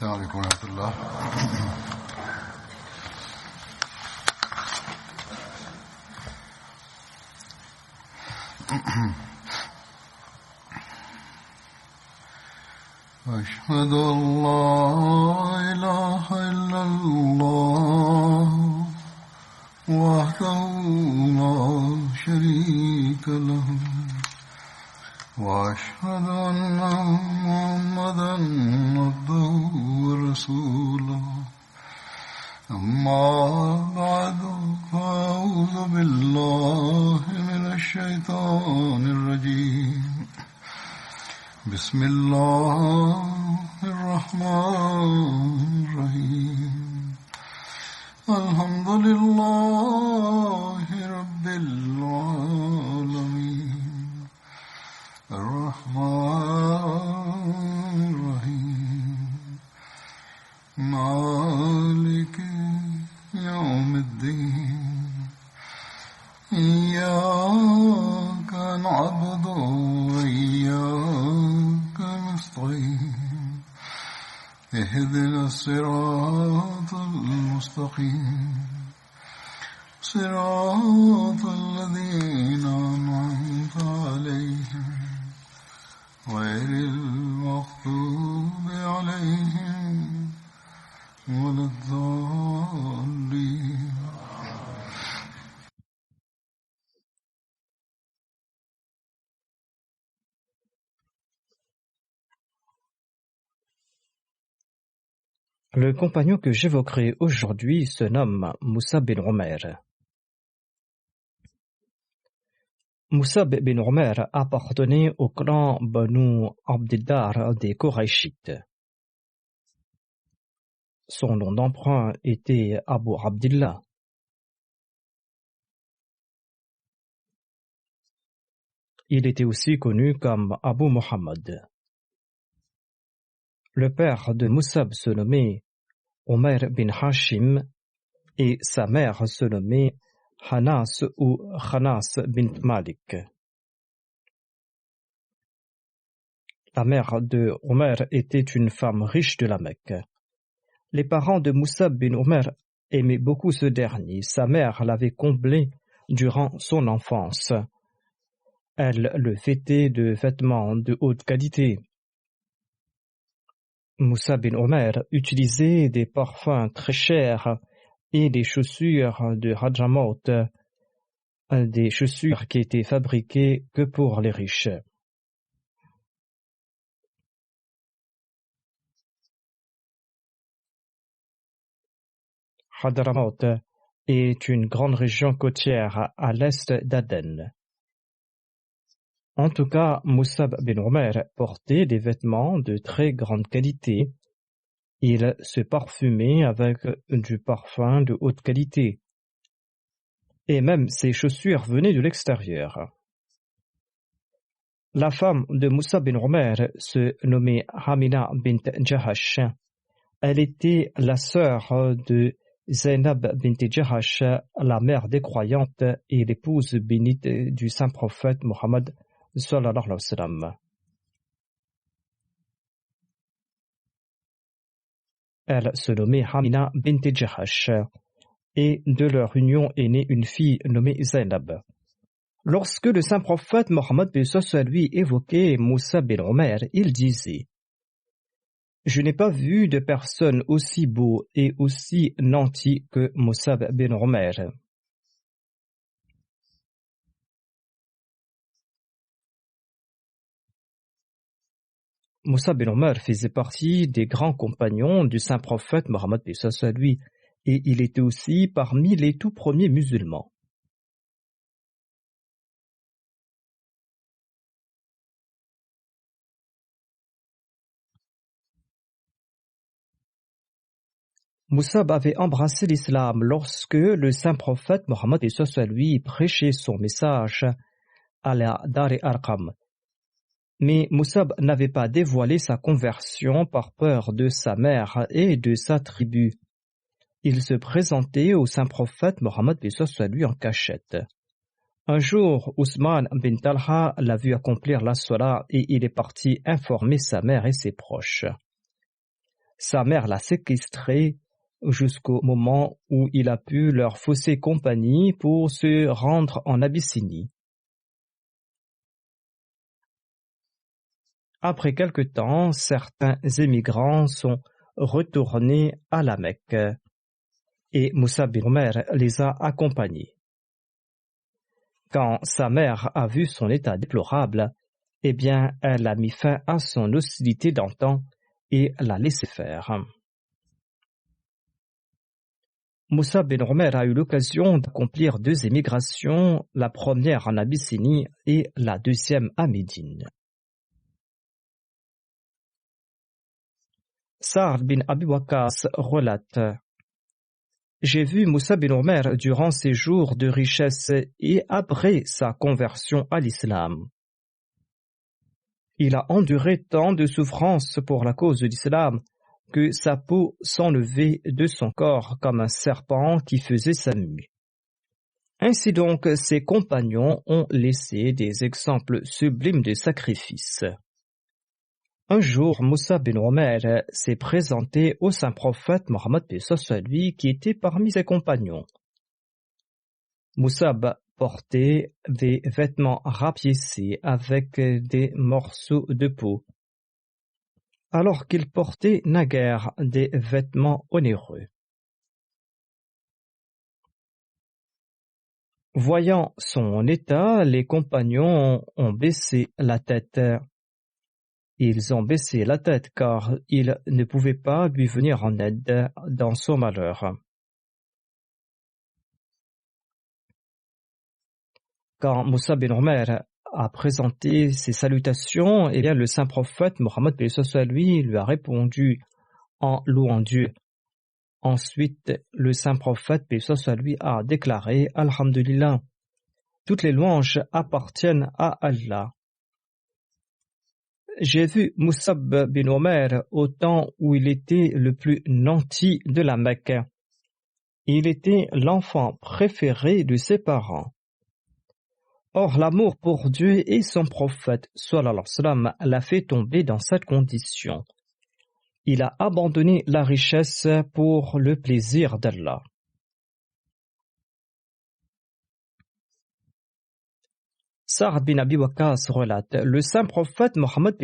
السلام عليكم ورحمة الله. أشهد أن لا إله إلا الله وحده لا شريك له وأشهد أن محمدا عبده ورسوله أما بعد فأعوذ بالله من الشيطان الرجيم بسم الله الرحمن الرحيم الحمد لله رب العالمين الرحمن الرحيم مالك يوم الدين إياك نعبد وإياك نستعين اهدنا الصراط المستقيم صراط الذين أنعمت عليهم غير المغضوب عليهم ولا الضالين. Le compagnon que j'évoquerai aujourd'hui se nomme Mus'ab bin Umair. Mus'ab bin Umair appartenait au clan Banu Abdiddar des Qurayshites. Son nom d'emprunt était Abu Abdillah. Il était aussi connu comme Abu Muhammad. Le père de Mus'ab se nommait Umair bin Hashim et sa mère se nommait Hanas ou Khanas bint Malik. La mère de Umair était une femme riche de la Mecque. Les parents de Mus'ab bin Umair aimaient beaucoup ce dernier. Sa mère l'avait comblé durant son enfance. Elle le vêtait de vêtements de haute qualité. Mus'ab bin Umair utilisait des parfums très chers et des chaussures de Hadramaut, des chaussures qui étaient fabriquées que pour les riches. Hadramaut est une grande région côtière à l'est d'Aden. En tout cas, Mus'ab bin Umair portait des vêtements de très grande qualité. Il se parfumait avec du parfum de haute qualité. Et même ses chaussures venaient de l'extérieur. La femme de Mus'ab bin Umair se nommait Hamina bint Jahash. Elle était la sœur de Zainab bint Jahash, la mère des croyantes et l'épouse bénite du saint prophète Mohammed sallallahu alayhi wa sallam. Elle se nommait Hamina bint Jahash et de leur union est née une fille nommée Zainab. Lorsque le saint prophète Mohammed lui évoquait Mus'ab bin Umair, il disait: Je n'ai pas vu de personne aussi beau et aussi nanti que Mus'ab bin Umair. Mus'ab bin Umair faisait partie des grands compagnons du saint prophète Mohammed lui et il était aussi parmi les tout premiers musulmans. Mus'ab avait embrassé l'islam lorsque le saint prophète Mohammed lui prêchait son message à la Dar Arqam. Mais Mus'ab n'avait pas dévoilé sa conversion par peur de sa mère et de sa tribu. Il se présentait au saint prophète Mohammed lui en cachette. Un jour, Ousmane bin Talha l'a vu accomplir la salat et il est parti informer sa mère et ses proches. Sa mère l'a séquestré jusqu'au moment où il a pu leur fausser compagnie pour se rendre en Abyssinie. Après quelque temps, certains émigrants sont retournés à la Mecque et Moussa bin Umair les a accompagnés. Quand sa mère a vu son état déplorable, eh bien, elle a mis fin à son hostilité d'antan et l'a laissé faire. Moussa bin Umair a eu l'occasion d'accomplir 2 émigrations, la première en Abyssinie et la deuxième à Médine. Sa'd bin Abi Waqqas relate: j'ai vu Moussa bin Umair durant ses jours de richesse et après sa conversion à l'islam. Il a enduré tant de souffrances pour la cause de l'islam que sa peau s'enlevait de son corps comme un serpent qui faisait sa mue. Ainsi donc, ses compagnons ont laissé des exemples sublimes de sacrifice. Un jour, Moussa bin Umair s'est présenté au saint prophète Mohammed lui qui était parmi ses compagnons. Moussa portait des vêtements rapiécés avec des morceaux de peau, alors qu'il portait naguère des vêtements onéreux. Voyant son état, les compagnons ont baissé la tête. Ils ont baissé la tête car ils ne pouvaient pas lui venir en aide dans son malheur. Quand Moussa bin Umair a présenté ses salutations, eh bien le saint prophète Mohammed lui a répondu en louant Dieu. Ensuite, le saint prophète lui a déclaré: Alhamdulillah, toutes les louanges appartiennent à Allah. J'ai vu Moussa bin Umair au temps où il était le plus nanti de la Mecque. Il était l'enfant préféré de ses parents. Or, l'amour pour Dieu et son prophète sallallahu alayhi wa sallam l'a fait tomber dans cette condition. Il a abandonné la richesse pour le plaisir d'Allah. Sa'd bin Abi Waqqas relate: le saint prophète Mohammed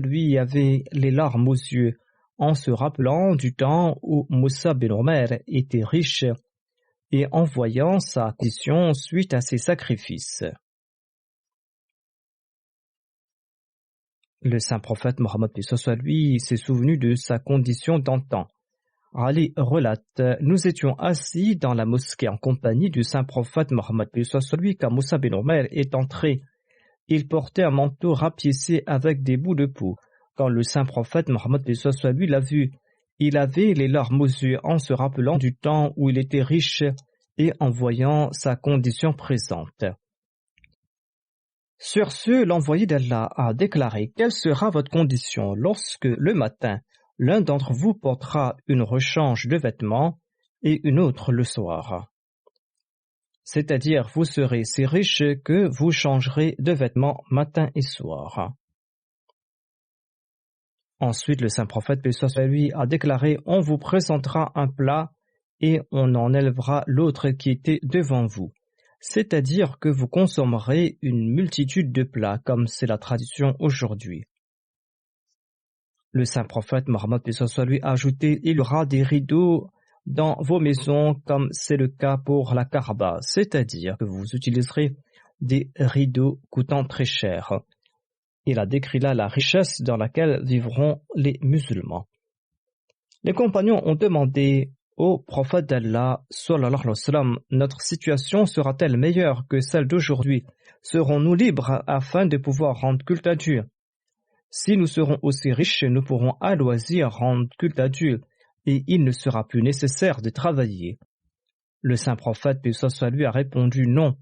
lui avait les larmes aux yeux en se rappelant du temps où Moussa bin Umair était riche et en voyant sa condition suite à ses sacrifices. Le saint prophète Mohammed lui s'est souvenu de sa condition d'antan. Ali relate: nous étions assis dans la mosquée en compagnie du saint prophète Mohammed lui quand Moussa bin Umair est entré. Il portait un manteau rapiécé avec des bouts de peau. Quand le saint prophète Mohammed lui l'a vu, il avait les larmes aux yeux en se rappelant du temps où il était riche et en voyant sa condition présente. Sur ce, l'envoyé d'Allah a déclaré: quelle sera votre condition lorsque le matin l'un d'entre vous portera une rechange de vêtements et une autre le soir? C'est-à-dire, vous serez si riche que vous changerez de vêtements matin et soir. Ensuite, le saint prophète lui a déclaré: on vous présentera un plat et on enlèvera l'autre qui était devant vous. C'est-à-dire que vous consommerez une multitude de plats, comme c'est la tradition aujourd'hui. Le saint prophète Mohammed lui a ajouté: il y aura des rideaux dans vos maisons comme c'est le cas pour la Kaaba, c'est-à-dire que vous utiliserez des rideaux coûtant très cher. Il a décrit là la richesse dans laquelle vivront les musulmans. Les compagnons ont demandé au prophète d'Allah, sallallahu alayhi wa sallam, notre situation sera-t-elle meilleure que celle d'aujourd'hui? Serons-nous libres afin de pouvoir rendre culte à Dieu? Si nous serons aussi riches, nous pourrons à loisir rendre culte à Dieu et il ne sera plus nécessaire de travailler. Le saint prophète, paix soit lui, a répondu: non.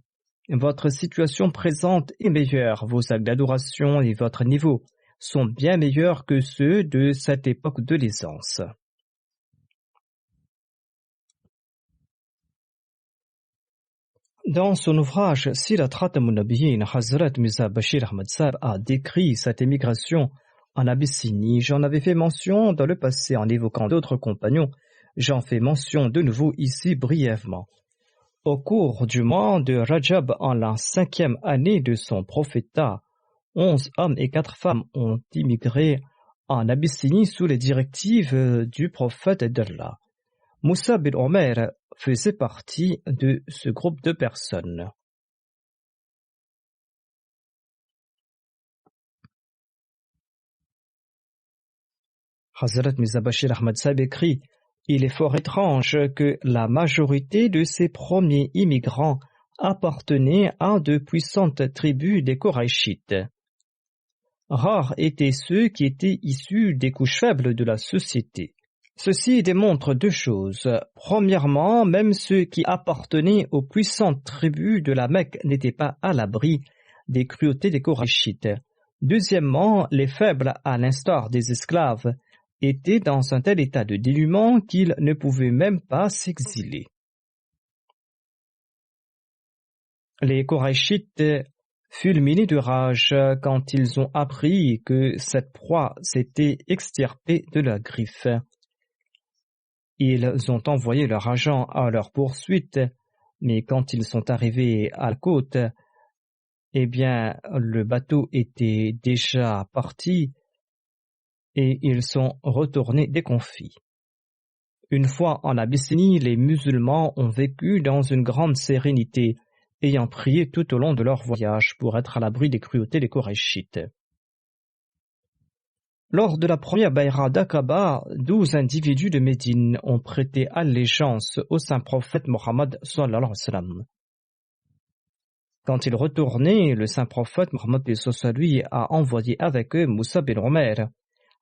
Votre situation présente est meilleure, vos actes d'adoration et votre niveau sont bien meilleurs que ceux de cette époque de l'aisance. Dans son ouvrage Sirat Khatamun Nabiyyin, Hazrat Mirza Bashir Ahmad Sahib a décrit cette émigration en Abyssinie. J'en avais fait mention dans le passé en évoquant d'autres compagnons. J'en fais mention de nouveau ici brièvement. Au cours du mois de Rajab, en la 5e année de son prophétat, 11 hommes et 4 femmes ont immigré en Abyssinie sous les directives du prophète d'Allah. Moussa bin Omer faisait partie de ce groupe de personnes. Hazrat Mirza Bashir Ahmad Sahib écrit: il est fort étrange que la majorité de ces premiers immigrants appartenaient à de puissantes tribus des Koraïchites. Rares étaient ceux qui étaient issus des couches faibles de la société. Ceci démontre deux choses. Premièrement, même ceux qui appartenaient aux puissantes tribus de la Mecque n'étaient pas à l'abri des cruautés des Koraïchites. Deuxièmement, les faibles, à l'instar des esclaves, étaient dans un tel état de dénuement qu'ils ne pouvaient même pas s'exiler. Les Koraïchites fulminés de rage quand ils ont appris que cette proie s'était extirpée de leurs griffes. Ils ont envoyé leurs agents à leur poursuite, mais quand ils sont arrivés à la côte, le bateau était déjà parti et ils sont retournés déconfits. Une fois en Abyssinie, les musulmans ont vécu dans une grande sérénité, ayant prié tout au long de leur voyage pour être à l'abri des cruautés des Koraïchites. Lors de la première Bayra d'Aqaba, 12 individus de Médine ont prêté allégeance au saint prophète Mohammed sallallahu alayhi wa sallam. Quand ils retournaient, le saint prophète Mohammed lui a envoyé avec eux Moussa bin Omer,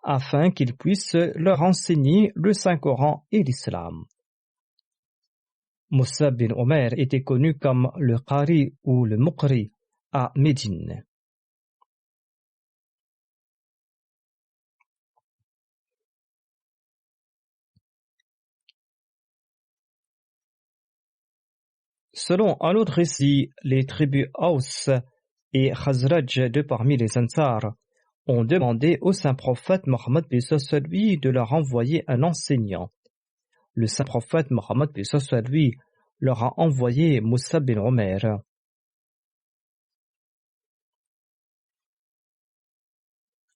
afin qu'il puisse leur enseigner le Saint-Coran et l'islam. Moussa bin Omer était connu comme le Qari ou le Muqri à Médine. Selon un autre récit, les tribus Aus et Khazraj de parmi les Ansar ont demandé au saint prophète Mohammed lui de leur envoyer un enseignant. Le saint prophète Mohammed lui leur a envoyé Moussa bin Omer.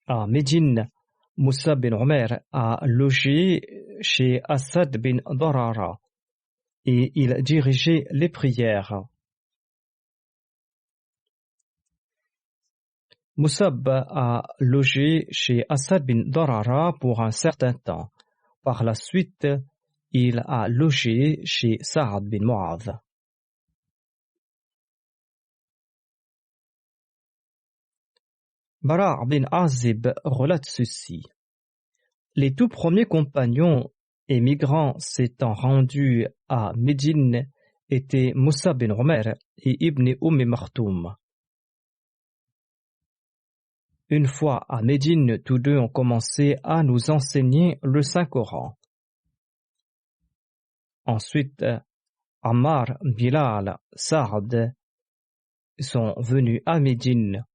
À Médine, Moussa bin Omer a logé chez Asad bin Darara et il dirigeait les prières. Moussab a logé chez Asad bin Darara pour un certain temps. Par la suite, il a logé chez Saad bin Mu'adh. Bara' bin Azib relate ceci. Les tout premiers compagnons et migrants s'étant rendus à Médine étaient Moussa bin Omer et Ibn Maktoum. Une fois à Médine, tous deux ont commencé à nous enseigner le Saint-Coran. Ensuite, Ammar, Bilal, Saad sont venus à Médine.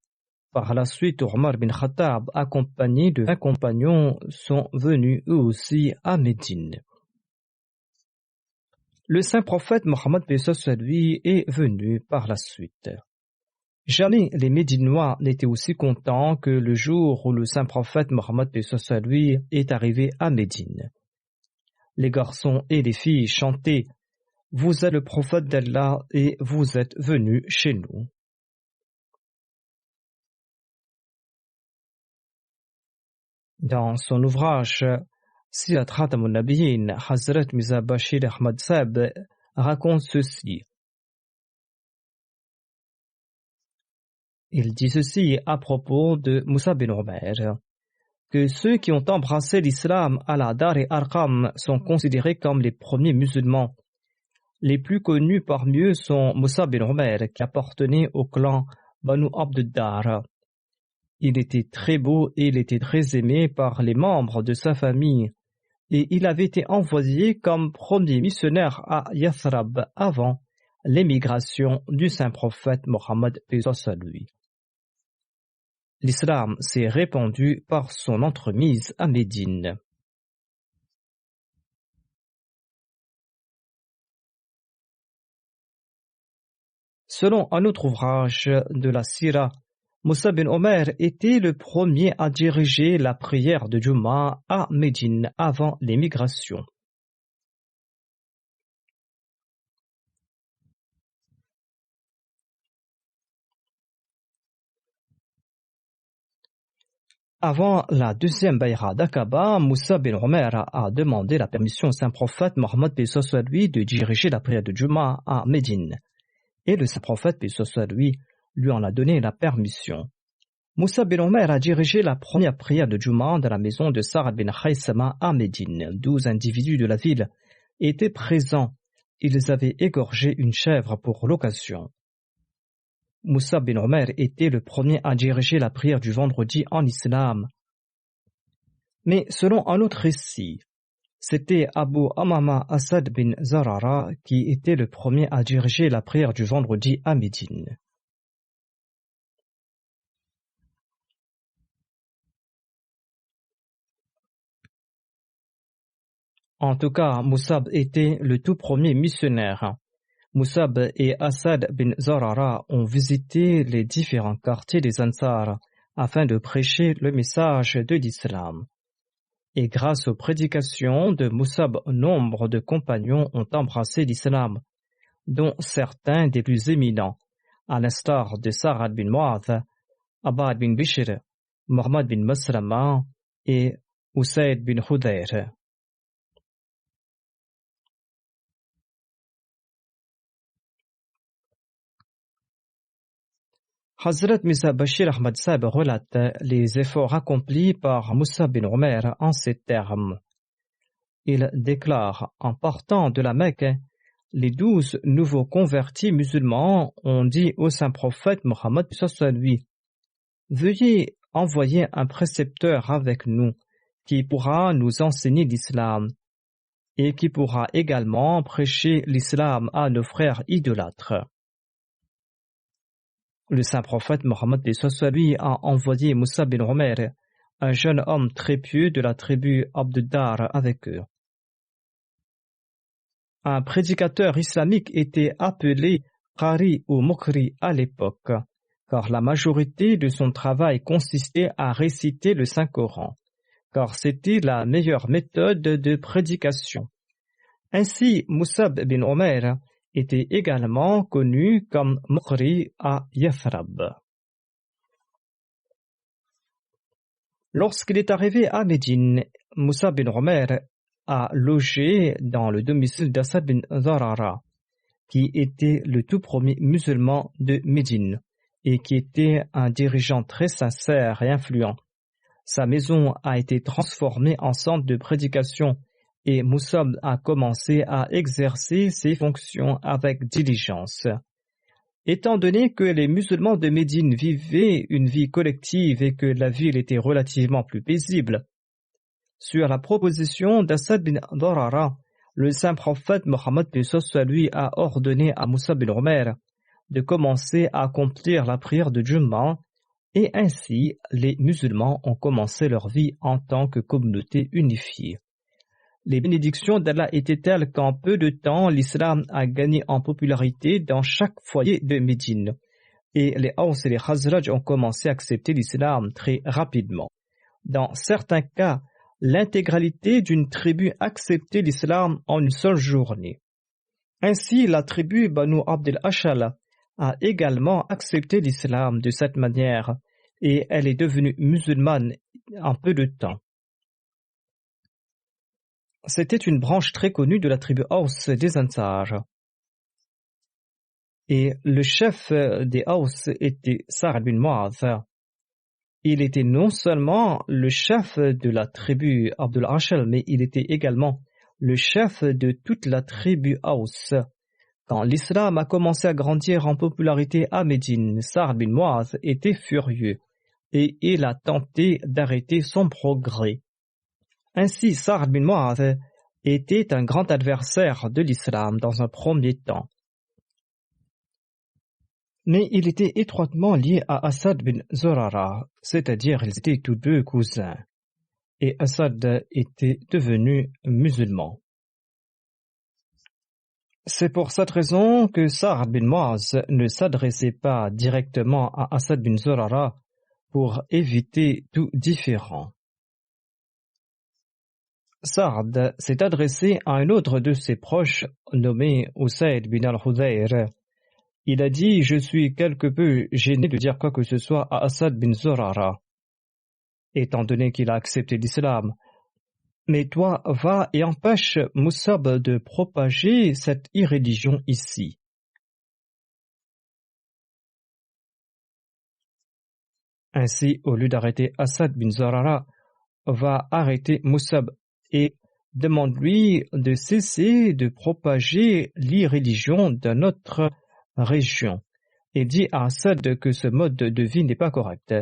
Par la suite, Omar bin Khattab, accompagné de 20 compagnons, sont venus eux aussi à Médine. Le saint prophète Mohammed lui est venu par la suite. Jamais les Médinois n'étaient aussi contents que le jour où le saint prophète Mohammed lui est arrivé à Médine. Les garçons et les filles chantaient « Vous êtes le prophète d'Allah et vous êtes venus chez nous ». Dans son ouvrage Sirat Khatamun Nabiyyin, Hazrat Mirza Bashir Ahmad Sahib raconte ceci. Il dit ceci à propos de Moussa bin Omer, que ceux qui ont embrassé l'islam à la Dar et Arqam sont considérés comme les premiers musulmans. Les plus connus parmi eux sont Moussa bin Omer, qui appartenait au clan Banu Abd-Dar. Il était très beau et il était très aimé par les membres de sa famille, et il avait été envoyé comme premier missionnaire à Yathrab avant l'émigration du saint prophète Mohammed lui. l'islam s'est répandu par son entremise à Médine. Selon un autre ouvrage de la Sira, Moussa bin Omer était le premier à diriger la prière de Juma à Médine avant l'émigration. Avant la deuxième bayra d'Aqaba, Moussa bin Omer a demandé la permission au saint prophète Mohammed lui de diriger la prière de Juma à Médine. Et le saint prophète lui en a donné la permission. Moussa bin Omer a dirigé la première prière de Juma dans la maison de Sa'ad bin Khaysama à Médine. 12 individus de la ville étaient présents. Ils avaient égorgé une chèvre pour l'occasion. Moussa bin Omer était le premier à diriger la prière du vendredi en islam. Mais selon un autre récit, c'était Abu Amama Asad bin Zarara qui était le premier à diriger la prière du vendredi à Médine. En tout cas, Moussab était le tout premier missionnaire. Moussab et Asad bin Zarara ont visité les différents quartiers des Ansar afin de prêcher le message de l'islam. Et grâce aux prédications de Moussab, nombre de compagnons ont embrassé l'islam, dont certains des plus éminents, à l'instar de Sa'ad bin Mu'adh, Abbad bin Bishr, Muhammad bin Maslama et Usayd bin Hudayr. Hazrat Mirza Bashir Ahmad Sahib relate les efforts accomplis par Moussa bin Omer en ces termes. Il déclare, en partant de la Mecque, les 12 nouveaux convertis musulmans ont dit au saint prophète Mohammed lui, veuillez envoyer un précepteur avec nous qui pourra nous enseigner l'islam et qui pourra également prêcher l'islam à nos frères idolâtres. Le saint prophète Mohammed lui a envoyé Moussa bin Omer, un jeune homme très pieux de la tribu Abd-Dar, avec eux. Un prédicateur islamique était appelé Qari ou Mukri à l'époque, car la majorité de son travail consistait à réciter le Saint-Coran, car c'était la meilleure méthode de prédication. Ainsi, Moussa bin Omer était également connu comme Mukri à Yathrab. Lorsqu'il est arrivé à Médine, Moussa bin Omer a logé dans le domicile d'Asad bin Zarara, qui était le tout premier musulman de Médine et qui était un dirigeant très sincère et influent. Sa maison a été transformée en centre de prédication et Moussa a commencé à exercer ses fonctions avec diligence. Étant donné que les musulmans de Médine vivaient une vie collective et que la ville était relativement plus paisible, sur la proposition d'Asad bin Zarara, le saint prophète Mohammed lui a ordonné à Moussa bin Omer de commencer à accomplir la prière de Jumma, et ainsi les musulmans ont commencé leur vie en tant que communauté unifiée. Les bénédictions d'Allah étaient telles qu'en peu de temps, l'islam a gagné en popularité dans chaque foyer de Médine. Et les Aws et les Khazraj ont commencé à accepter l'islam très rapidement. Dans certains cas, l'intégralité d'une tribu acceptait l'islam en une seule journée. Ainsi, la tribu Banu Abd al-Ashal a également accepté l'islam de cette manière et elle est devenue musulmane en peu de temps. C'était une branche très connue de la tribu Aws des Ansar. Et le chef des Aws était Sa'ad bin Mu'adh. Il était non seulement le chef de la tribu Abdul Ashal, mais il était également le chef de toute la tribu Aws. Quand l'islam a commencé à grandir en popularité à Médine, Sa'ad bin Mu'adh était furieux et il a tenté d'arrêter son progrès. Ainsi, Sa'ad bin Mu'adh était un grand adversaire de l'islam dans un premier temps. Mais il était étroitement lié à Asad bin Zurara, c'est-à-dire ils étaient tous deux cousins. Et Asad était devenu musulman. C'est pour cette raison que Sa'd bin Mu'az ne s'adressait pas directement à Asad bin Zurara pour éviter tout différend. Sa'd s'est adressé à un autre de ses proches nommé Usayd bin al-Hudayr. Il a dit « Je suis quelque peu gêné de dire quoi que ce soit à Asad bin Zurara, étant donné qu'il a accepté l'islam. Mais toi, va et empêche Musab de propager cette irréligion ici. » Ainsi, au lieu d'arrêter Asad bin Zurara, va arrêter Musab et demande-lui de cesser de propager l'irréligion dans notre région et dit à Asad que ce mode de vie n'est pas correct.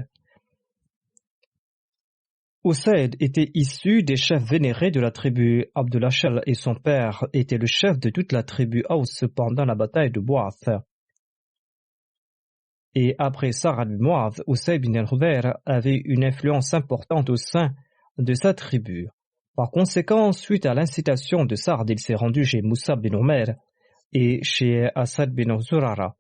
Usayd était issu des chefs vénérés de la tribu Abdul Ashal et son père était le chef de toute la tribu Aws pendant la bataille de Bu'ath. Et après Sa'd bin Mu'adh, Usayd bin al-Hudayr avait une influence importante au sein de sa tribu. Par conséquent, suite à l'incitation de Sa'd, il s'est rendu chez Musab bin Umair et chez Asad bin Zurara.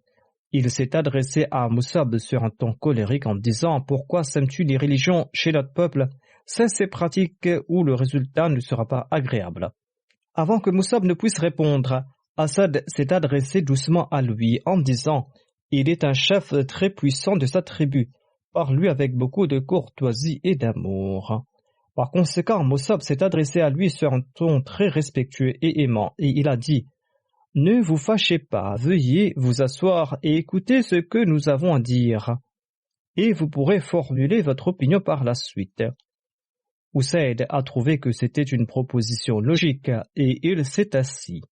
Il s'est adressé à Musab sur un ton colérique en disant « Pourquoi sèmes-tu les religions chez notre peuple ? Cesse ces pratiques où le résultat ne sera pas agréable. » Avant que Musab ne puisse répondre, Asad s'est adressé doucement à lui en disant « Il est un chef très puissant de sa tribu. Parle-lui avec beaucoup de courtoisie et d'amour. » Par conséquent, Musab s'est adressé à lui sur un ton très respectueux et aimant et il a dit « Ne vous fâchez pas, veuillez vous asseoir et écoutez ce que nous avons à dire, et vous pourrez formuler votre opinion par la suite. » Usayd a trouvé que c'était une proposition logique et il s'est assis.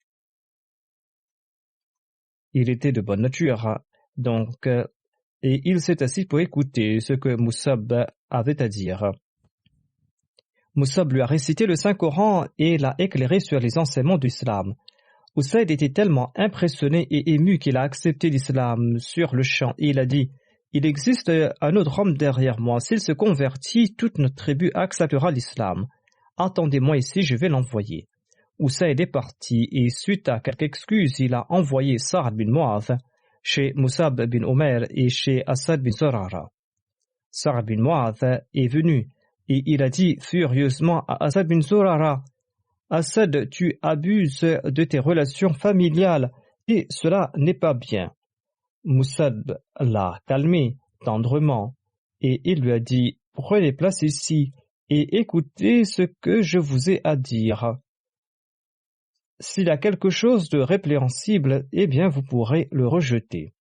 Il était de bonne nature, donc, et il s'est assis pour écouter ce que Musab avait à dire. Musab lui a récité le Saint-Coran et l'a éclairé sur les enseignements de l'islam. Usayd était tellement impressionné et ému qu'il a accepté l'islam sur le champ et il a dit « Il existe un autre homme derrière moi. S'il se convertit, toute notre tribu acceptera l'islam. Attendez-moi ici, je vais l'envoyer. » Usayd est parti et suite à quelques excuses, il a envoyé Sa'd bin Mu'adh chez Musab bin Umair et chez Asad bin Zurara. Sa'd bin Mu'adh est venu et il a dit furieusement à Asad bin Zurara « Asad, tu abuses de tes relations familiales et cela n'est pas bien. » Musab l'a calmé tendrement et il lui a dit « Prenez place ici et écoutez ce que je vous ai à dire. S'il y a quelque chose de répréhensible, eh bien vous pourrez le rejeter. »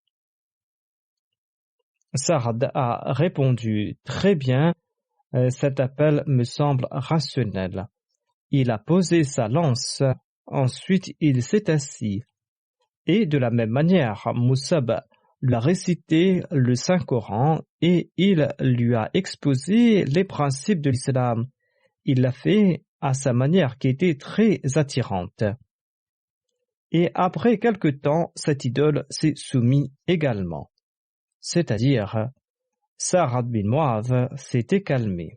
Sa'd a répondu « Très bien, cet appel me semble rationnel. » Il a posé sa lance, ensuite il s'est assis. Et de la même manière, Musab lui a récité le Saint-Coran et il lui a exposé les principes de l'islam. Il l'a fait à sa manière qui était très attirante. Et après quelque temps, cette idole s'est soumise également. C'est-à-dire, Sa'd bin Mu'adh s'était calmé.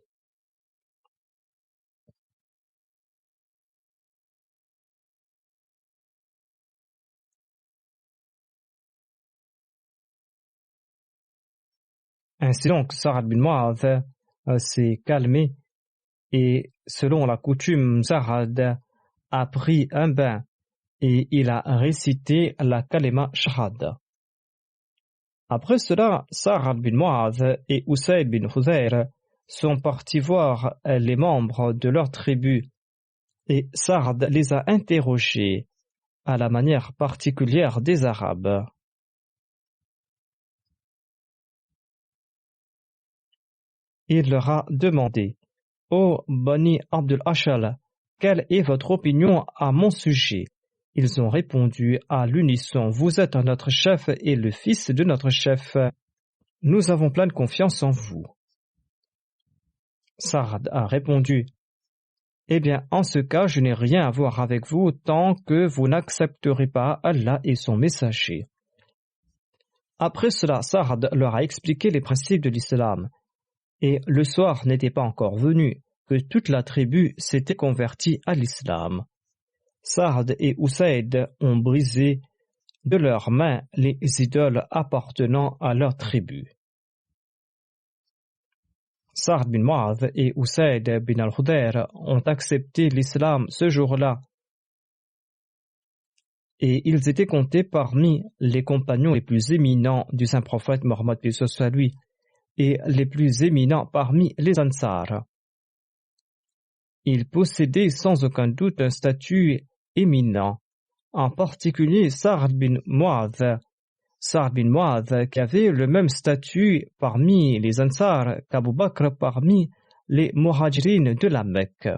Ainsi donc, Sa'd bin Mu'adh s'est calmé et selon la coutume, Sa'd a pris un bain et il a récité la kalima shahada. Après cela, Sa'd bin Mu'adh et Usayd bin Hudayr sont partis voir les membres de leur tribu et Sa'd les a interrogés à la manière particulière des Arabes. Il leur a demandé « Ô Bani Abdul Ashal, quelle est votre opinion à mon sujet ?» Ils ont répondu à l'unisson « Vous êtes notre chef et le fils de notre chef. Nous avons pleine confiance en vous. » Sa'd a répondu « Eh bien, en ce cas, je n'ai rien à voir avec vous tant que vous n'accepterez pas Allah et son messager. » Après cela, Saad leur a expliqué les principes de l'islam. Et le soir n'était pas encore venu que toute la tribu s'était convertie à l'islam. Saad et Usaid ont brisé de leurs mains les idoles appartenant à leur tribu. Saad bin Mu'adh et Usaid bin al-Khudayr ont accepté l'islam ce jour-là et ils étaient comptés parmi les compagnons les plus éminents du saint prophète Mohammed paix soit lui et les plus éminents parmi les Ansar. Ils possédaient sans aucun doute un statut éminent, en particulier Saad bin Mu'adh. Saad bin Mu'adh qui avait le même statut parmi les Ansar qu'Abu Bakr parmi les Muhajirines de la Mecque.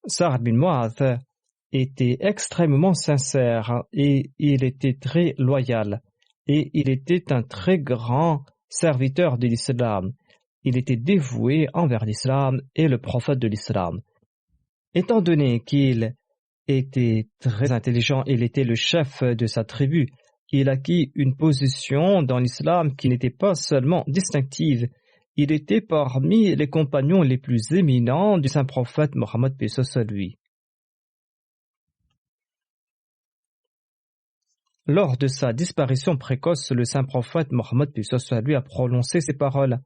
Saad bin Mu'adh était extrêmement sincère et il était très loyal et il était un très grand serviteur de l'islam. Il était dévoué envers l'islam et le prophète de l'islam. Étant donné qu'il était très intelligent, il était le chef de sa tribu. Il acquit une position dans l'islam qui n'était pas seulement distinctive. Il était parmi les compagnons les plus éminents du saint prophète Mohammed paix soit lui. Lors de sa disparition précoce, le saint prophète Mohammed paix soit lui a prononcé ces paroles.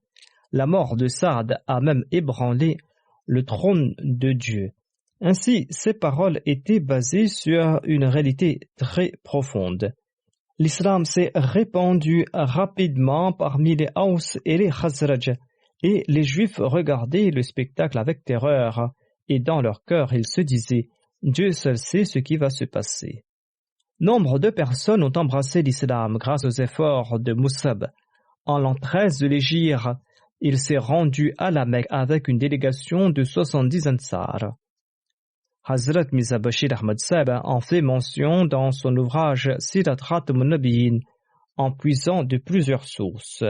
La mort de Saad a même ébranlé le trône de Dieu. Ainsi, ces paroles étaient basées sur une réalité très profonde. L'islam s'est répandu rapidement parmi les Aws et les Khazraj, et les Juifs regardaient le spectacle avec terreur, et dans leur cœur, ils se disaient « Dieu seul sait ce qui va se passer ». Nombre de personnes ont embrassé l'islam grâce aux efforts de Musab. En l'an 13 de l'Hégire, il s'est rendu à la Mecque avec une délégation de 70 Ansar. Hazrat Mirza Bashir Ahmad Sahib en fait mention dans son ouvrage Sirat Khatam an-Nabiyyin en puisant de plusieurs sources.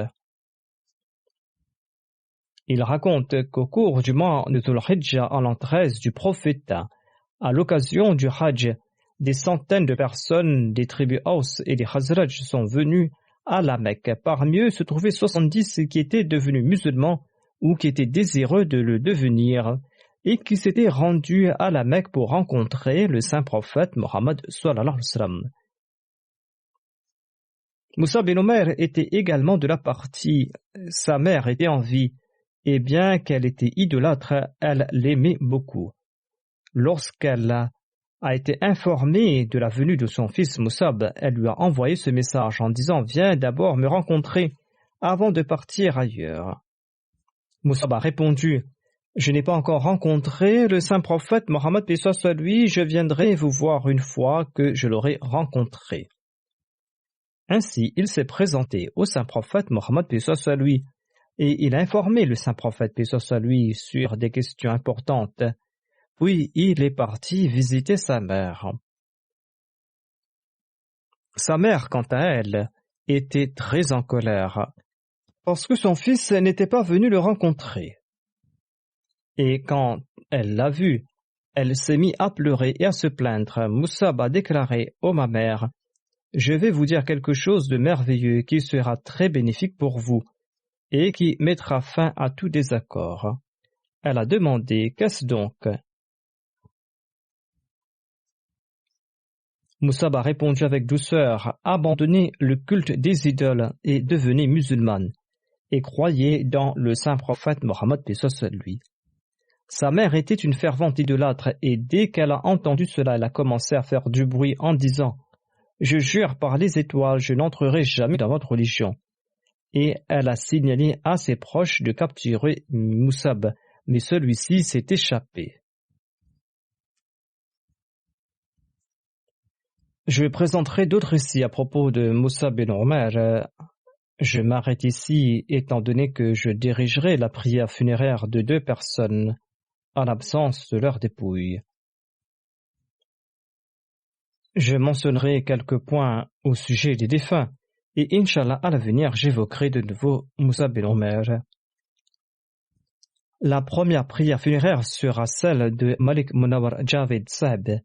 Il raconte qu'au cours du mois de Dhul Hijjah en l'an 13 du prophète, à l'occasion du Hajj, des centaines de personnes des tribus Aws et des Khazraj sont venues à la Mecque. Parmi eux se trouvaient 70 qui étaient devenus musulmans ou qui étaient désireux de le devenir et qui s'étaient rendus à la Mecque pour rencontrer le saint prophète Mohammed sallallahu alayhi wa sallam. Moussa bin Omer était également de la partie. Sa mère était en vie et bien qu'elle était idolâtre, elle l'aimait beaucoup. Lorsqu'elle a été informée de la venue de son fils Moussab, elle lui a envoyé ce message en disant « Viens d'abord me rencontrer avant de partir ailleurs ». Moussab a répondu « Je n'ai pas encore rencontré le saint prophète Mohammed paix soit lui, je viendrai vous voir une fois que je l'aurai rencontré ». Ainsi, il s'est présenté au saint prophète Mohammed paix soit lui et il a informé le saint prophète paix soit lui sur des questions importantes. Puis il est parti visiter sa mère. Sa mère, quant à elle, était très en colère parce que son fils n'était pas venu le rencontrer. Et quand elle l'a vu, elle s'est mise à pleurer et à se plaindre. Moussab a déclaré « Oh ma mère, je vais vous dire quelque chose de merveilleux qui sera très bénéfique pour vous et qui mettra fin à tout désaccord. » Elle a demandé « Qu'est-ce donc ?» Moussab a répondu avec douceur « Abandonnez le culte des idoles et devenez musulmane et croyez dans le saint prophète Mohammed paix soit lui. » Sa mère était une fervente idolâtre et dès qu'elle a entendu cela, elle a commencé à faire du bruit en disant « Je jure par les étoiles, je n'entrerai jamais dans votre religion. » Et elle a signalé à ses proches de capturer Moussab, mais celui-ci s'est échappé. Je présenterai d'autres récits à propos de Moussa bin Omer. Je m'arrête ici étant donné que je dirigerai la prière funéraire de 2 personnes en l'absence de leur dépouille. Je mentionnerai quelques points au sujet des défunts et Inch'Allah à l'avenir j'évoquerai de nouveau Moussa bin Omer. La première prière funéraire sera celle de Malik Munawar Javed Sahib,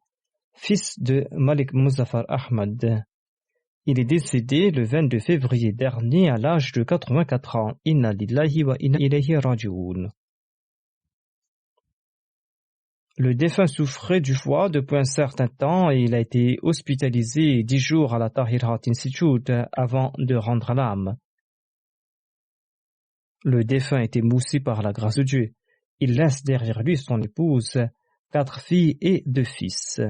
fils de Malik Muzaffar Ahmad. Il est décédé le 22 février dernier à l'âge de 84 ans. Inna lillahi wa inna ilayhi raji'un. Le défunt souffrait du foie depuis un certain temps et il a été hospitalisé 10 jours à la Tahir Heart Institute avant de rendre l'âme. Le défunt est émoussé par la grâce de Dieu. Il laisse derrière lui son épouse, 4 filles et 2 fils.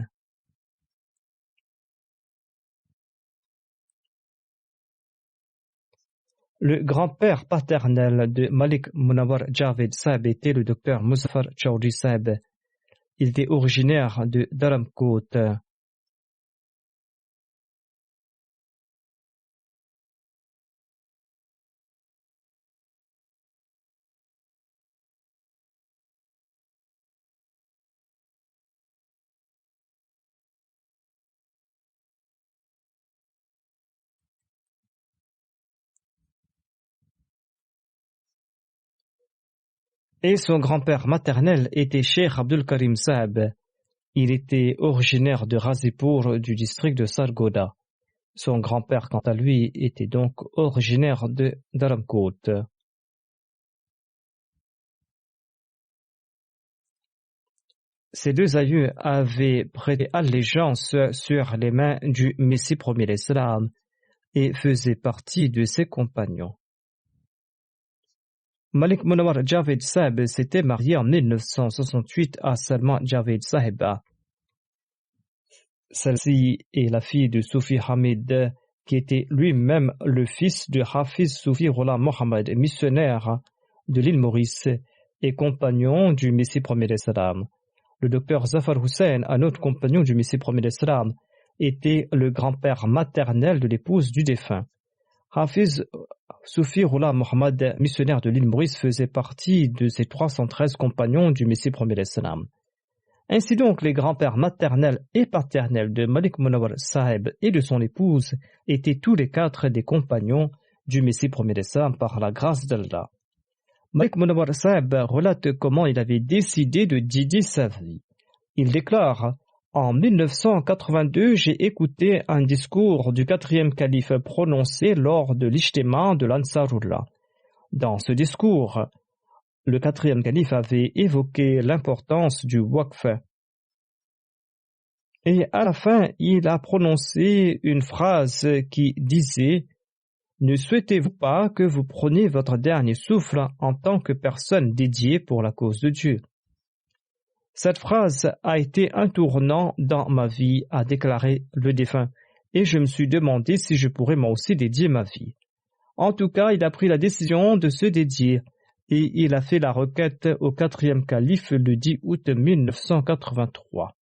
Le grand-père paternel de Malik Munawar Javed Sahib était le docteur Muzaffar Chowdhury Sahib. Il était originaire de Dharamkot. Et son grand-père maternel était Cheikh Abdul Karim Sahib. Il était originaire de Razipur du district de Sargodha. Son grand-père, quant à lui, était donc originaire de Dharamkot. Ces 2 aïeux avaient prêté allégeance sur les mains du Messie premier l'Islam et faisaient partie de ses compagnons. Malik Munawar Javed Sahib s'était marié en 1968 à Salma Javed Sahiba. Celle-ci est la fille de Soufi Hamid, qui était lui-même le fils de Hafiz Soufi Ghulam Mohammed, missionnaire de l'île Maurice et compagnon du Messie premier l'Islam. Le docteur Zafar Hussain, un autre compagnon du Messie premier l'Islam, était le grand-père maternel de l'épouse du défunt. Hafiz Soufi Ghulam Mohammed, missionnaire de l'île Maurice, faisait partie de ces 313 compagnons du Messie premier l'Islam. Ainsi donc, les grands-pères maternels et paternels de Malik Munawar Sahib et de son épouse étaient tous les 4 des compagnons du Messie premier l'Islam par la grâce d'Allah. Malik Munawar Sahib relate comment il avait décidé de dédier sa vie. Il déclare: en 1982, j'ai écouté un discours du 4e calife prononcé lors de l'Ijtima de l'Ansarullah. Dans ce discours, le 4e calife avait évoqué l'importance du waqf. Et à la fin, il a prononcé une phrase qui disait: ne souhaitez-vous pas que vous preniez votre dernier souffle en tant que personne dédiée pour la cause de Dieu? Cette phrase a été un tournant dans ma vie, a déclaré le défunt, et je me suis demandé si je pourrais moi aussi dédier ma vie. En tout cas, il a pris la décision de se dédier, et il a fait la requête au 4e calife le 10 août 1983.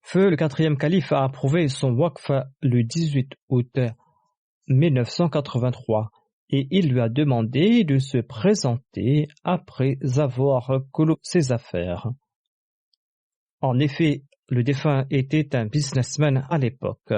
Feu, le 4e calife a approuvé son waqf le 18 août 1983 et il lui a demandé de se présenter après avoir clos ses affaires. En effet, le défunt était un businessman à l'époque.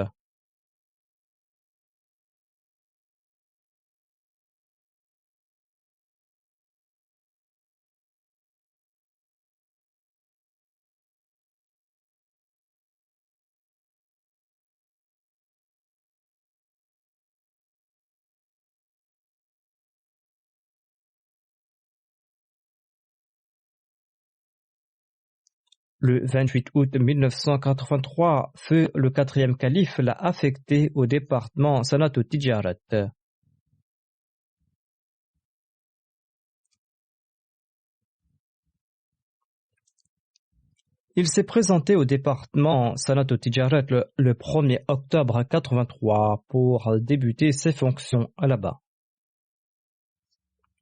Le 28 août 1983, feu le 4e calife l'a affecté au département Sanat Tijarat. Il s'est présenté au département Sanat Tijarat le 1er octobre 1983 pour débuter ses fonctions là-bas.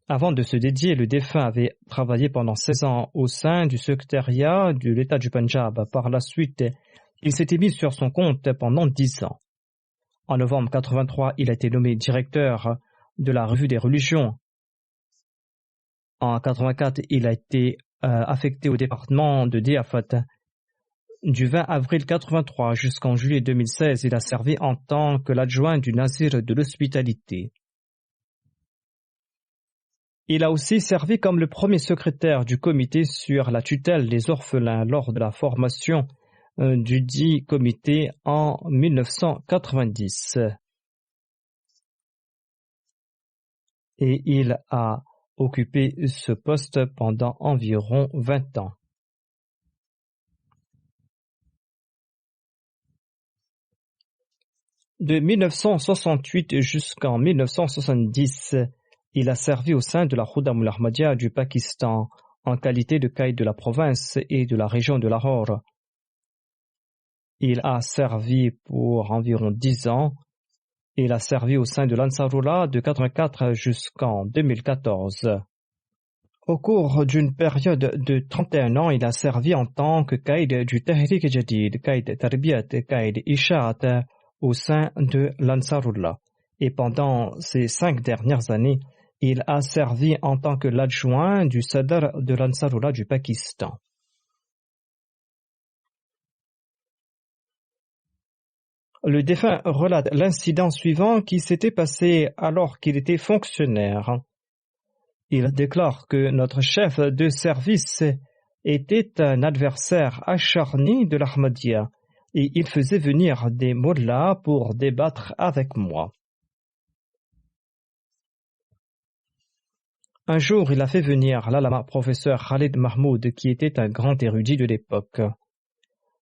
Avant de se dédier, le défunt avait travaillé pendant 16 ans au sein du secrétariat de l'État du Punjab. Par la suite, il s'était mis sur son compte pendant 10 ans. En novembre 1983, il a été nommé directeur de la Revue des religions. En 1984, il a été affecté au département de Diafat. Du 20 avril 1983 jusqu'en juillet 2016, il a servi en tant que l'adjoint du Nazir de l'hospitalité. Il a aussi servi comme le premier secrétaire du comité sur la tutelle des orphelins lors de la formation du dit comité en 1990. Et il a occupé ce poste pendant environ 20 ans. De 1968 jusqu'en 1970, il a servi au sein de la Khuddam al-Ahmadiyya du Pakistan en qualité de caïd de la province et de la région de Lahore. Il a servi pour environ 10 ans. Il a servi au sein de l'Ansarullah de 1984 jusqu'en 2014. Au cours d'une période de 31 ans, il a servi en tant que caïd du Tahrik Jadid, caïd Tarbiyat, caïd Ishaat au sein de l'Ansarullah. Et pendant ces 5 dernières années, il a servi en tant que l'adjoint du Sadr de l'Ansarullah du Pakistan. Le défunt relate l'incident suivant qui s'était passé alors qu'il était fonctionnaire. Il déclare que notre chef de service était un adversaire acharné de l'Ahmadiyya et il faisait venir des mollahs pour débattre avec moi. Un jour, il a fait venir l'allama professeur Khalid Mahmoud qui était un grand érudit de l'époque.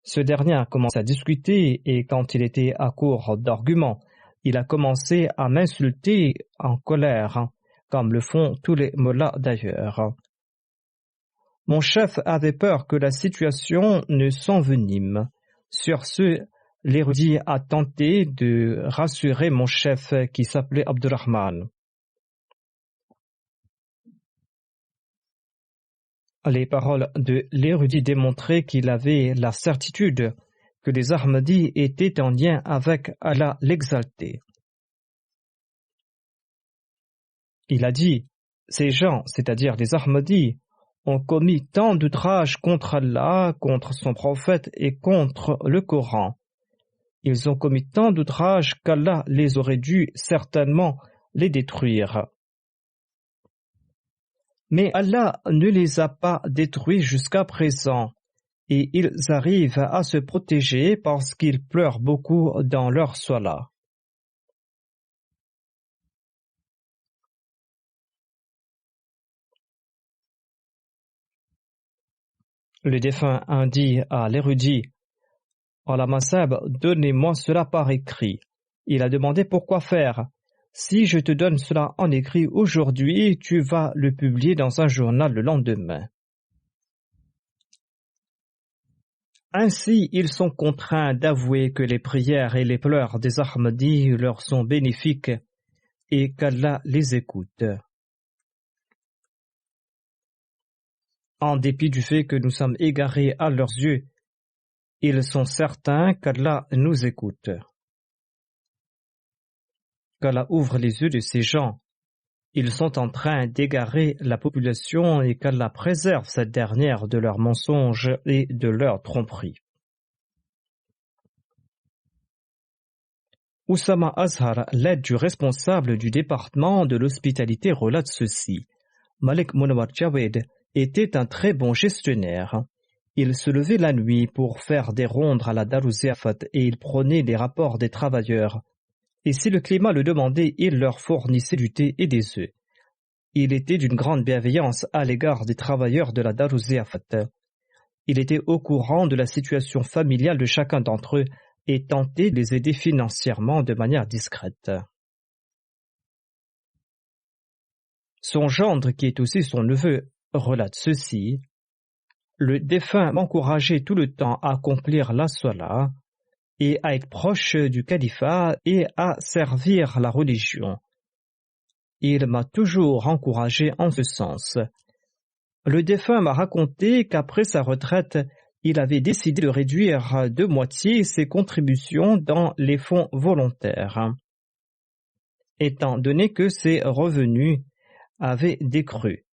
Ce dernier a commencé à discuter et quand il était à court d'arguments, il a commencé à m'insulter en colère, comme le font tous les mollahs d'ailleurs. Mon chef avait peur que la situation ne s'envenime. Sur ce, l'érudit a tenté de rassurer mon chef qui s'appelait Abdurrahman. Les paroles de l'érudit démontraient qu'il avait la certitude que les Ahmadis étaient en lien avec Allah l'exalté. Il a dit, ces gens, c'est-à-dire les Ahmadis, ont commis tant d'outrages contre Allah, contre son prophète et contre le Coran. Ils ont commis tant d'outrages qu'Allah les aurait dû certainement les détruire. Mais Allah ne les a pas détruits jusqu'à présent et ils arrivent à se protéger parce qu'ils pleurent beaucoup dans leur salat. Le défunt a dit à l'érudit, « Allah Masab, donnez-moi cela par écrit. » Il a demandé pourquoi faire. « Si je te donne cela en écrit aujourd'hui, tu vas le publier dans un journal le lendemain. » Ainsi, ils sont contraints d'avouer que les prières et les pleurs des Ahmadis leur sont bénéfiques et qu'Allah les écoute. En dépit du fait que nous sommes égarés à leurs yeux, ils sont certains qu'Allah nous écoute. Qu'Allah ouvre les yeux de ces gens. Ils sont en train d'égarer la population et qu'Allah préserve cette dernière de leurs mensonges et de leurs tromperies. Oussama Azhar, l'aide du responsable du département de l'hospitalité, relate ceci. Malik Munawar Jawed était un très bon gestionnaire. Il se levait la nuit pour faire des rondes à la Daruz-Ziafat et il prenait des rapports des travailleurs. Et si le climat le demandait, il leur fournissait du thé et des œufs. Il était d'une grande bienveillance à l'égard des travailleurs de la Daruz-Ziafat. Il était au courant de la situation familiale de chacun d'entre eux et tentait de les aider financièrement de manière discrète. Son gendre, qui est aussi son neveu, relate ceci. Le défunt m'encourageait tout le temps à accomplir la salat et à être proche du califat et à servir la religion. Il m'a toujours encouragé en ce sens. Le défunt m'a raconté qu'après sa retraite, il avait décidé de réduire de moitié ses contributions dans les fonds volontaires, étant donné que ses revenus avaient décru.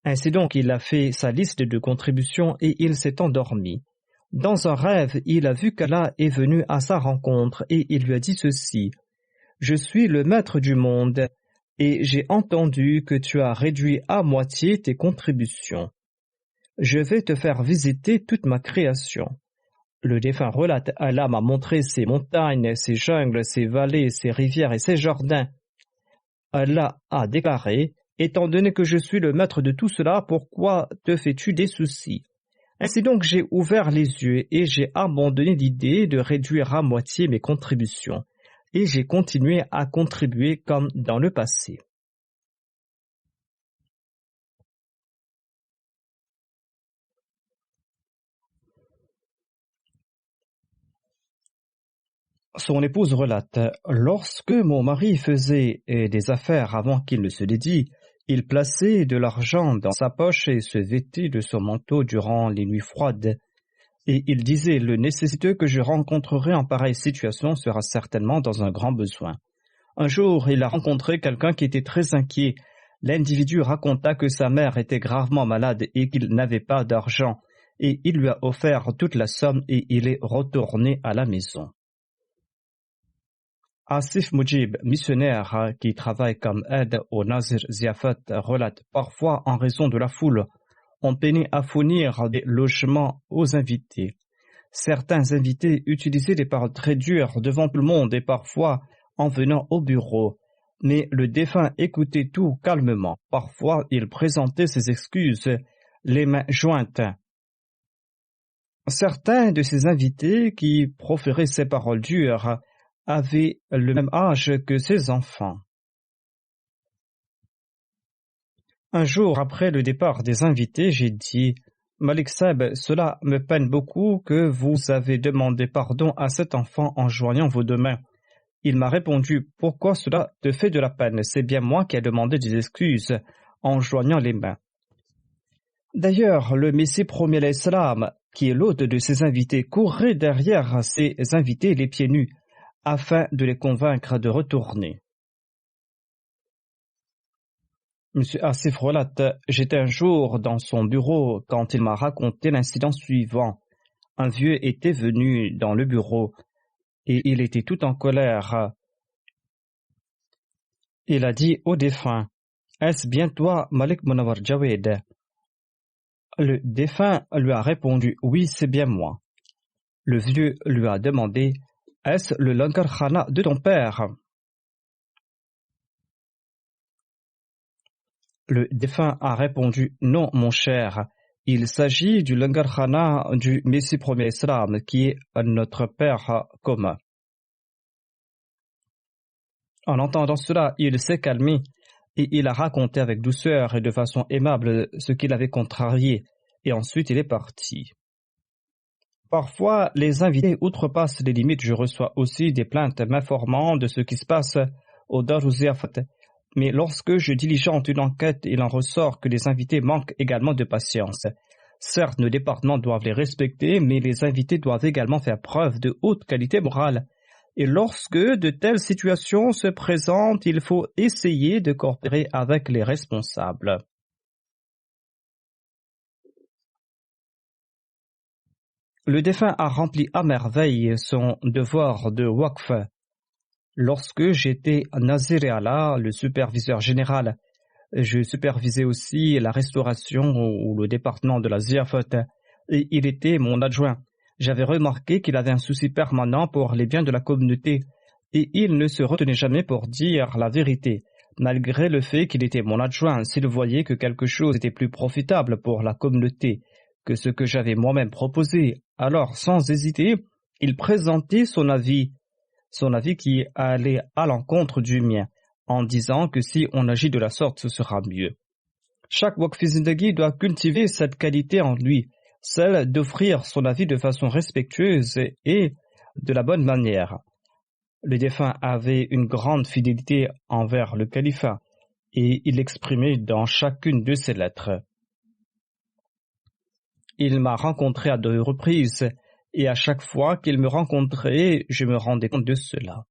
Ainsi donc, il a fait sa liste de contributions et il s'est endormi. Dans un rêve, il a vu qu'Allah est venu à sa rencontre et il lui a dit ceci: Je suis le maître du monde et j'ai entendu que tu as réduit à moitié tes contributions. Je vais te faire visiter toute ma création. Le défunt relate: Allah m'a montré ses montagnes, ses jungles, ses vallées, ses rivières et ses jardins. Allah a déclaré: Étant donné que je suis le maître de tout cela, pourquoi te fais-tu des soucis? Ainsi donc j'ai ouvert les yeux et j'ai abandonné l'idée de réduire à moitié mes contributions, et j'ai continué à contribuer comme dans le passé. Son épouse relate: Lorsque mon mari faisait des affaires avant qu'il ne se dédie, il plaçait de l'argent dans sa poche et se vêtait de son manteau durant les nuits froides. Et il disait: Le nécessiteux que je rencontrerai en pareille situation sera certainement dans un grand besoin. Un jour, il a rencontré quelqu'un qui était très inquiet. L'individu raconta que sa mère était gravement malade et qu'il n'avait pas d'argent, et il lui a offert toute la somme et il est retourné à la maison. Asif Mujib, missionnaire qui travaille comme aide au Nazir Ziafat, relate: Parfois, en raison de la foule, on peinait à fournir des logements aux invités. Certains invités utilisaient des paroles très dures devant tout le monde et parfois en venant au bureau. Mais le défunt écoutait tout calmement. Parfois, il présentait ses excuses, les mains jointes. Certains de ces invités qui proféraient ces paroles dures avaient le même âge que ses enfants. Un jour après le départ des invités, j'ai dit: Malik Saheb, cela me peine beaucoup que vous avez demandé pardon à cet enfant en joignant vos deux mains. Il m'a répondu: Pourquoi cela te fait de la peine? C'est bien moi qui ai demandé des excuses en joignant les mains. D'ailleurs, le Messie premier l'Islam, qui est l'hôte de ses invités, courait derrière ses invités les pieds nus afin de les convaincre de retourner. M. Asif relate: J'étais un jour dans son bureau quand il m'a raconté l'incident suivant. Un vieux était venu dans le bureau et il était tout en colère. Il a dit au défunt: Est-ce bien toi, Malik Munawar Jawed? Le défunt lui a répondu: Oui, c'est bien moi. Le vieux lui a demandé: Est-ce le Langar Khana de ton père? Le défunt a répondu: Non, mon cher, il s'agit du Langar Khana du Messie premier Islam, qui est notre père commun. En entendant cela, il s'est calmé et il a raconté avec douceur et de façon aimable ce qu'il avait contrarié, et ensuite il est parti. Parfois, les invités outrepassent les limites. Je reçois aussi des plaintes m'informant de ce qui se passe au Darou Ziafat. Mais lorsque je diligente une enquête, il en ressort que les invités manquent également de patience. Certes, nos départements doivent les respecter, mais les invités doivent également faire preuve de haute qualité morale. Et lorsque de telles situations se présentent, il faut essayer de coopérer avec les responsables. Le défunt a rempli à merveille son devoir de waqf. Lorsque j'étais Nazir Allah, le superviseur général, je supervisais aussi la restauration ou le département de la Ziafat, et il était mon adjoint. J'avais remarqué qu'il avait un souci permanent pour les biens de la communauté, et il ne se retenait jamais pour dire la vérité. Malgré le fait qu'il était mon adjoint, s'il voyait que quelque chose était plus profitable pour la communauté que ce que j'avais moi-même proposé, alors sans hésiter, il présentait son avis qui allait à l'encontre du mien, en disant que si on agit de la sorte, ce sera mieux. Chaque Waqfi Zindagi doit cultiver cette qualité en lui, celle d'offrir son avis de façon respectueuse et de la bonne manière. Le défunt avait une grande fidélité envers le califat et il l'exprimait dans chacune de ses lettres. Il m'a rencontré à 2 reprises et à chaque fois qu'il me rencontrait, je me rendais compte de cela.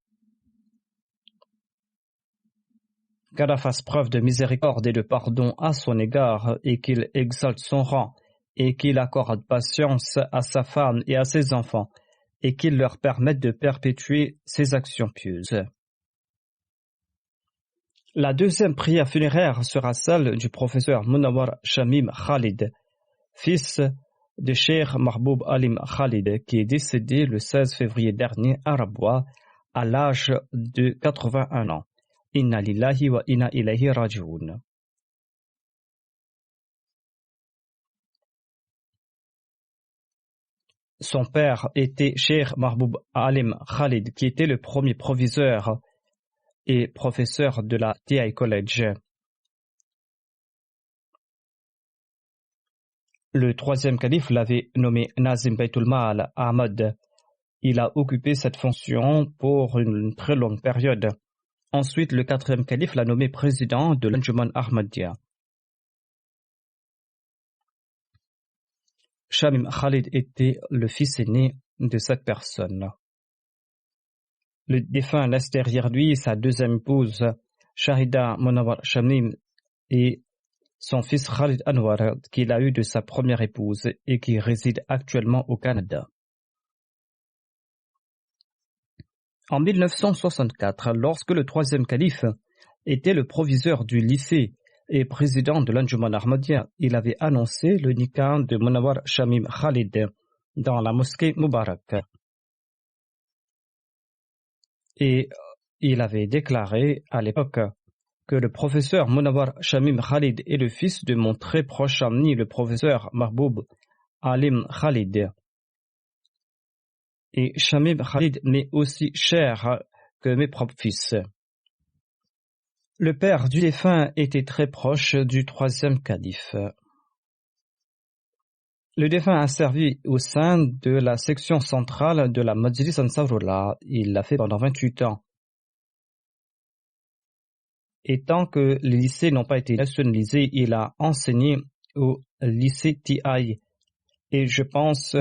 Qu'Allah fasse preuve de miséricorde et de pardon à son égard et qu'il exalte son rang et qu'il accorde patience à sa femme et à ses enfants et qu'il leur permette de perpétuer ses actions pieuses. La deuxième prière funéraire sera celle du professeur Munawar Shamim Khalid, fils de Cheikh Mahboub Alim Khalid, qui est décédé le 16 février dernier à Rabwa à l'âge de 81 ans. Inna lillahi wa inna ilayhi raji'un. Son père était Cheikh Mahboub Alim Khalid, qui était le premier proviseur et professeur de la TI College. Le troisième calife l'avait nommé Nazim Baytul Mal Ahmad. Il a occupé cette fonction pour une très longue période. Ensuite, le quatrième calife l'a nommé président de l'Anjuman Ahmadiyya. Shamim Khalid était le fils aîné de cette personne. Le défunt laisse derrière lui sa deuxième épouse, Shahida Munawar Shamim, et son fils Khalid Anwar, qu'il a eu de sa première épouse et qui réside actuellement au Canada. En 1964, lorsque le troisième calife était le proviseur du lycée et président de l'Anjuman Ahmadiyya, il avait annoncé le nikah de Munawar Shamim Khalid dans la mosquée Mubarak. Et il avait déclaré à l'époque que le professeur Munawar Shamim Khalid est le fils de mon très proche ami, le professeur Mahboub Alim Khalid. Et Shamim Khalid m'est aussi cher que mes propres fils. Le père du défunt était très proche du troisième calife. Le défunt a servi au sein de la section centrale de la Majlis Ansarullah. Il l'a fait pendant 28 ans. Et tant que les lycées n'ont pas été nationalisés, il a enseigné au lycée TI. Et je pense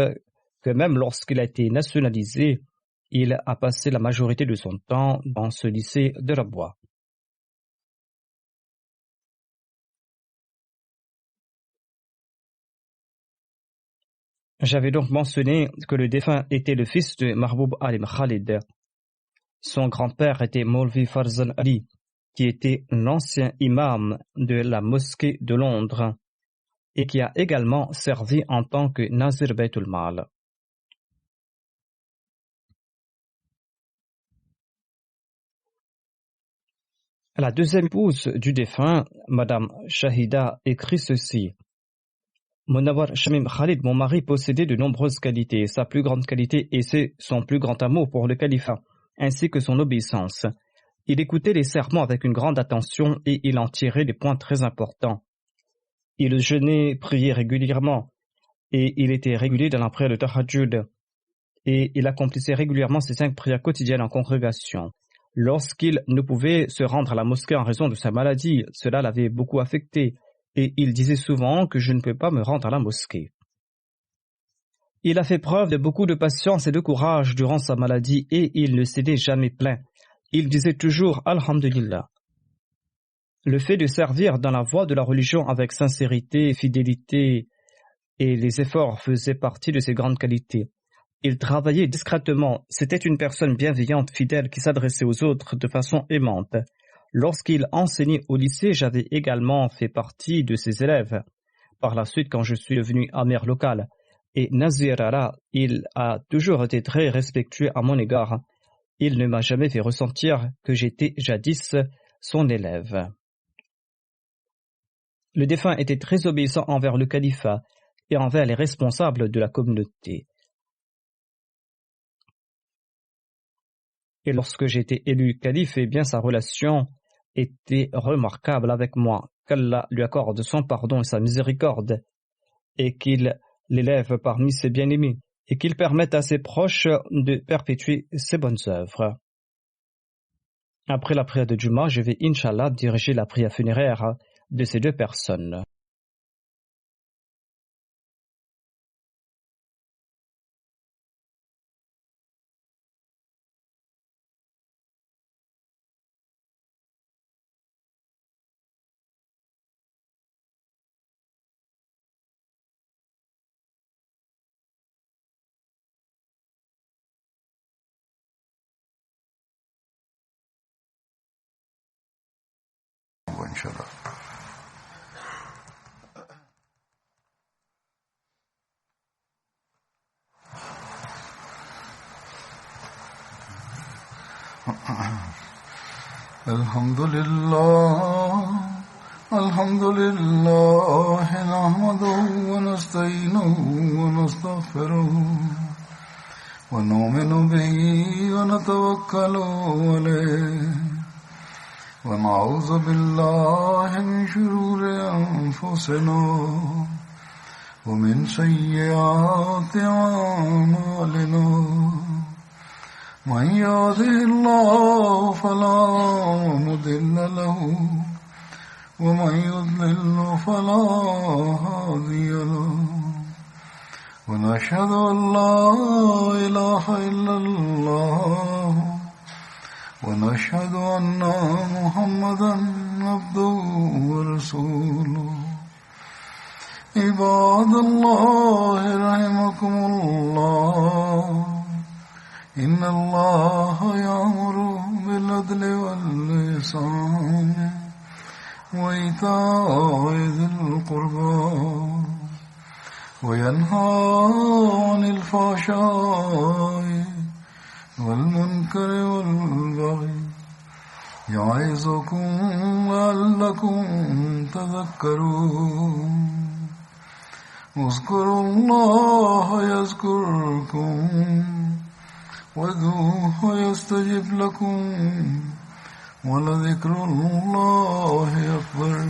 que même lorsqu'il a été nationalisé, il a passé la majorité de son temps dans ce lycée de Rabwa. J'avais donc mentionné que le défunt était le fils de Mahboub Alim Khalid. Son grand-père était Maulvi Farzan Ali, qui était l'ancien imam de la mosquée de Londres et qui a également servi en tant que Nazir Baytul Mal. La deuxième épouse du défunt, Madame Shahida, écrit ceci. Munawar Shamim Khalid, mon mari, possédait de nombreuses qualités. Sa plus grande qualité était son plus grand amour pour le califat, ainsi que son obéissance. Il écoutait les sermons avec une grande attention et il en tirait des points très importants. Il jeûnait, priait régulièrement et il était régulier dans la prière de Tahajjud et il accomplissait régulièrement ses 5 prières quotidiennes en congrégation. Lorsqu'il ne pouvait se rendre à la mosquée en raison de sa maladie, cela l'avait beaucoup affecté et il disait souvent que je ne peux pas me rendre à la mosquée. Il a fait preuve de beaucoup de patience et de courage durant sa maladie et il ne s'était jamais plaint. Il disait toujours Alhamdulillah. Le fait de servir dans la voie de la religion avec sincérité, fidélité et les efforts faisaient partie de ses grandes qualités. Il travaillait discrètement. C'était une personne bienveillante, fidèle, qui s'adressait aux autres de façon aimante. Lorsqu'il enseignait au lycée, j'avais également fait partie de ses élèves. Par la suite, quand je suis devenu amir local, et Nazir Allah, il a toujours été très respectueux à mon égard. Il ne m'a jamais fait ressentir que j'étais jadis son élève. Le défunt était très obéissant envers le califat et envers les responsables de la communauté. Et lorsque j'ai été élu calife, eh bien sa relation était remarquable avec moi. Qu'Allah lui accorde son pardon et sa miséricorde, et qu'il l'élève parmi ses bien-aimés, et qu'il permette à ses proches de perpétuer ses bonnes œuvres. Après la prière de Juma, je vais, Inch'Allah, diriger la prière funéraire de ces 2 personnes. الحمد لله نحمده ونستعينه ونستغفره ونؤمن به ونتوكل عليه ونعوذ بالله من شرور أنفسنا ومن سيئات أعمالنا من يهده الله فلا مضل له ومن يضلل فلا هادي له ونشهد أن لا إله إلا الله ونشهد أن محمدا عبده ورسوله عباد الله رحمكم الله إن الله يأمر بالعدل والإحسان وإيتاء ذي القربى وينهى عن الفحشاء والمنكر والبغي يعظكم لعلكم تذكرون اذكروا الله يذكركم وادعوه يستجب لكم ولذكر الله أكبر